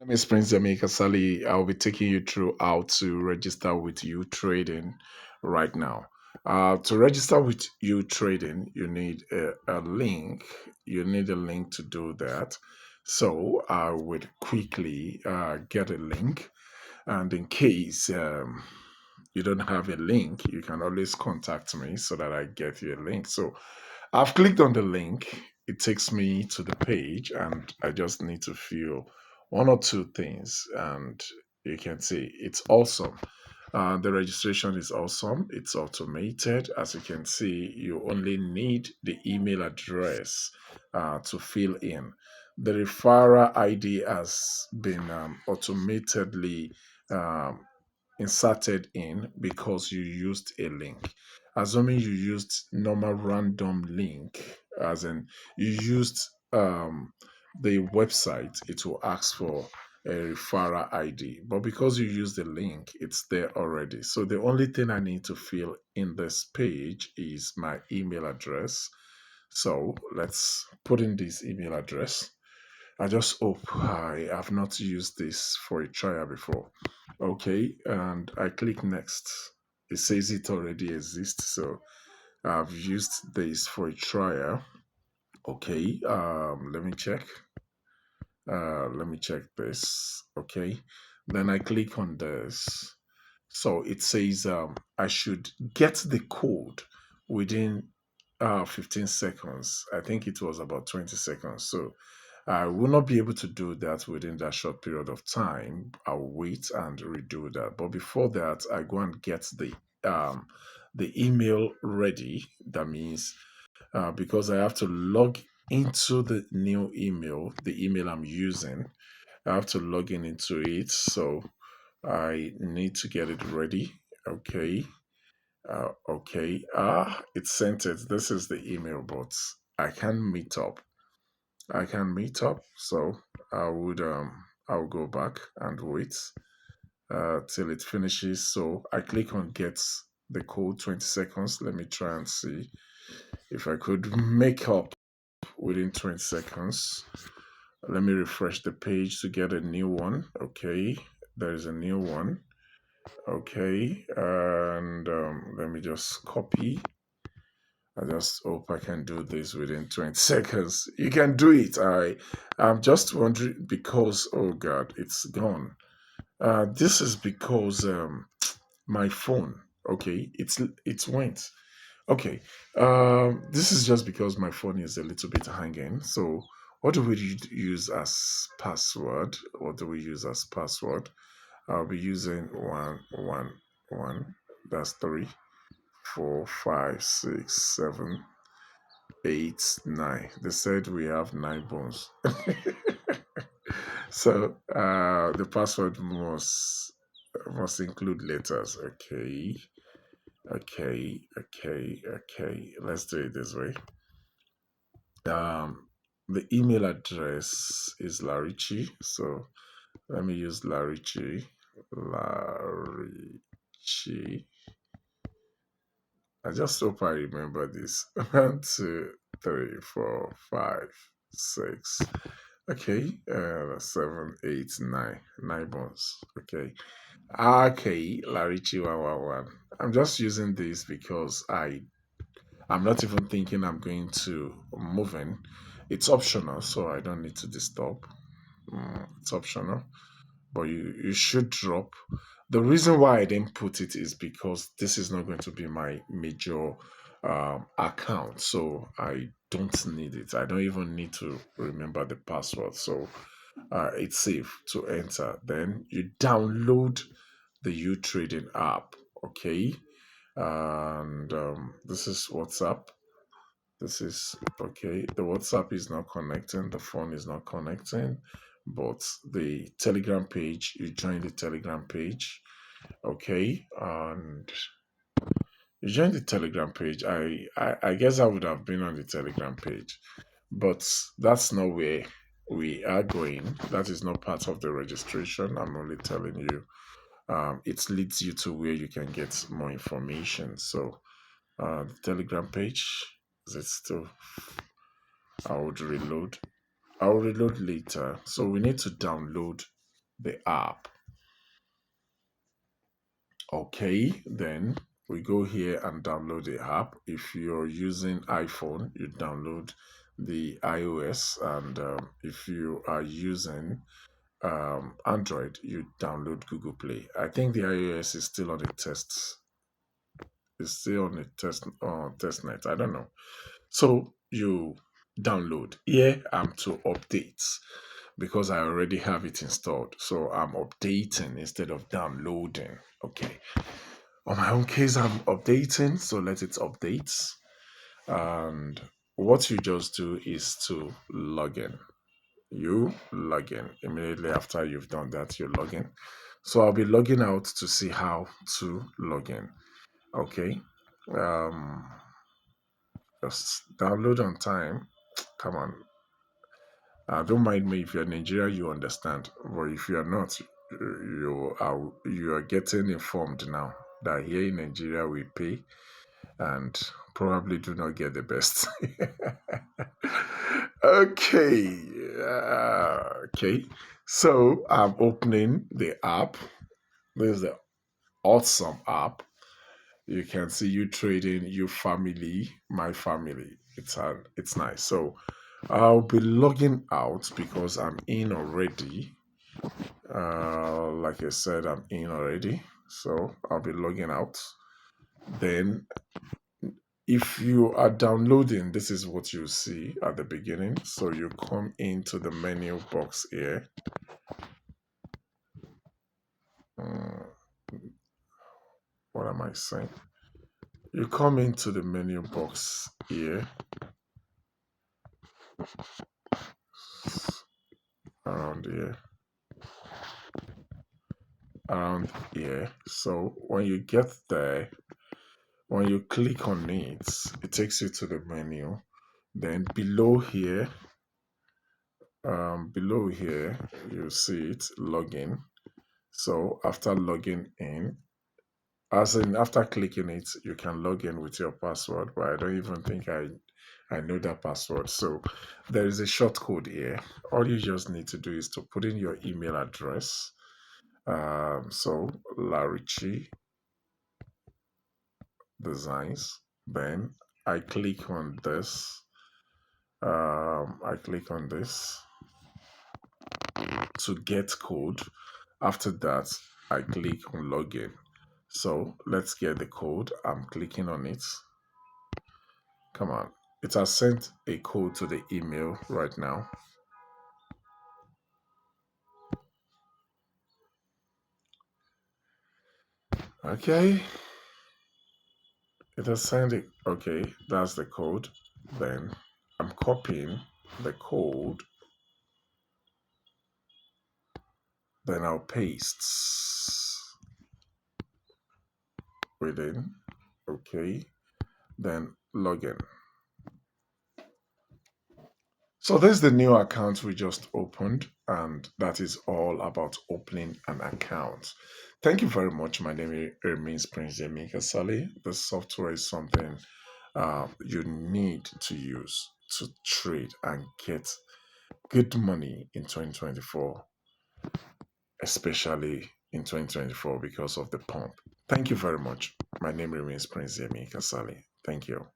My name is Prince Jamaica Sally. I'll be taking you through how to register with uTrading right now. To register with uTrading, you need a link. You need a link to do that. So I would quickly get a link. And in case you don't have a link, you can always contact me so that I get you a link. So I've clicked on the link. It takes me to the page, and I just need to fill one or two things. And you can see it's awesome. The registration is awesome. It's automated. As you can see, you only need the email address to fill in. The referrer ID has been automatically um, inserted in because you used a link. Assuming you used normal random link, as in you used the website, it will ask for a referrer ID. But because you use the link, it's there already. So the only thing I need to fill in this page is my email address. So let's put in this email address. I just hope I have not used this for a trial before. Okay, and I click next. It says it already exists, so I've used this for a trial. Okay, let me check. Let me check this. Okay, then I click on this. So it says I should get the code within 15 seconds. I think it was about 20 seconds. So I will not be able to do that within that short period of time. I'll wait and redo that. But before that, I go and get the email ready. That means because I have to log into the new email, the email I'm using. I have to log in into it. So I need to get it ready. Okay. Okay. It sent it. This is the email, but I can meet up. I can meet up. So I'll go back and wait till it finishes. So I click on get the code 20 seconds. Let me try and see if I could make up within 20 seconds. Let me refresh the page to get a new one. Okay. There's a new one. Okay, and let me just copy. I just hope I can do this within 20 seconds. You can do it. I'm just wondering because, oh God, it's gone. This is because my phone, okay, it's went. Okay, this is just because my phone is a little bit hanging. So what do we use as password? What do we use as password? I'll be using 111. That's 3, 4, 5, 6, 7, 8, 9. They said we have 9 bones. So the password must include letters. Okay. Okay. Let's do it this way. The email address is Larichi. So let me use Larichi. Larichi. I just hope I remember this. 1, 2, 3, 4, 5, 6. Okay, 7, 8, 9. 9 bones. Okay. Okay, Larichi 111. I'm just using this because I'm not even thinking I'm going to move in. It's optional, so I don't need to disturb. It's optional, but you should drop. The reason why I didn't put it is because this is not going to be my major account, so I don't need it. I don't even need to remember the password, so it's safe to enter. Then you download the uTrading app, okay? And this is WhatsApp. This is okay. The WhatsApp is not connecting, the phone is not connecting, but the Telegram page, you join the Telegram page, okay? And you join the Telegram page. I guess I would have been on the Telegram page, but that's not where we are going. That is not part of the registration. I'm only telling you. It leads you to where you can get more information. So the Telegram page, is it still? I would reload. I'll reload later. So we need to download. the app. Okay, then we go here and download the app. If you're using iPhone, you download the iOS, and if you are using Android, you download Google Play. I think the iOS is still on the test. It's still on the test net. I don't know. So you download. Here I'm to update because I already have it installed. So I'm updating instead of downloading. Okay. On my own case, I'm updating. So let it update. And what you just do is to log in. You log in. Immediately after you've done that, you log in. So I'll be logging out to see how to log in. Okay. Um, just download on time. Come on. Don't mind me if you're in Nigeria, you understand. But if you're not, you are getting informed now that here in Nigeria we pay and probably do not get the best. Okay. Okay. So I'm opening the app. This is the awesome app. You can see you trading, you family, my family. It's nice. So I'll be logging out because I'm in already. Like I said, I'm in already. So I'll be logging out. Then if you are downloading, this is what you see at the beginning. So you come into the menu box here. Mm, what am I saying? You come into the menu box here, around here, around here. So when you get there, when you click on it, it takes you to the menu. Then below here, you see it login. So after logging in, as in after clicking it, you can log in with your password, but I don't even think I know that password. So there is a short code here. All you just need to do is to put in your email address. So Larichi Designs. Then I click on this. I click on this to get code. After that, I click on login. So let's get the code. I'm clicking on it. Come on. It has sent a code to the email right now. Okay. It has sent it. Okay, that's the code. Then I'm copying the code. Then I'll paste within. Okay. Then login. So this is the new account we just opened, and that is all about opening an account. Thank you very much. My name remains Prince Yemi Kasali. The software is something you need to use to trade and get good money in 2024, especially in 2024 because of the pump. Thank you very much. My name remains Prince Yemi Kasali. Thank you.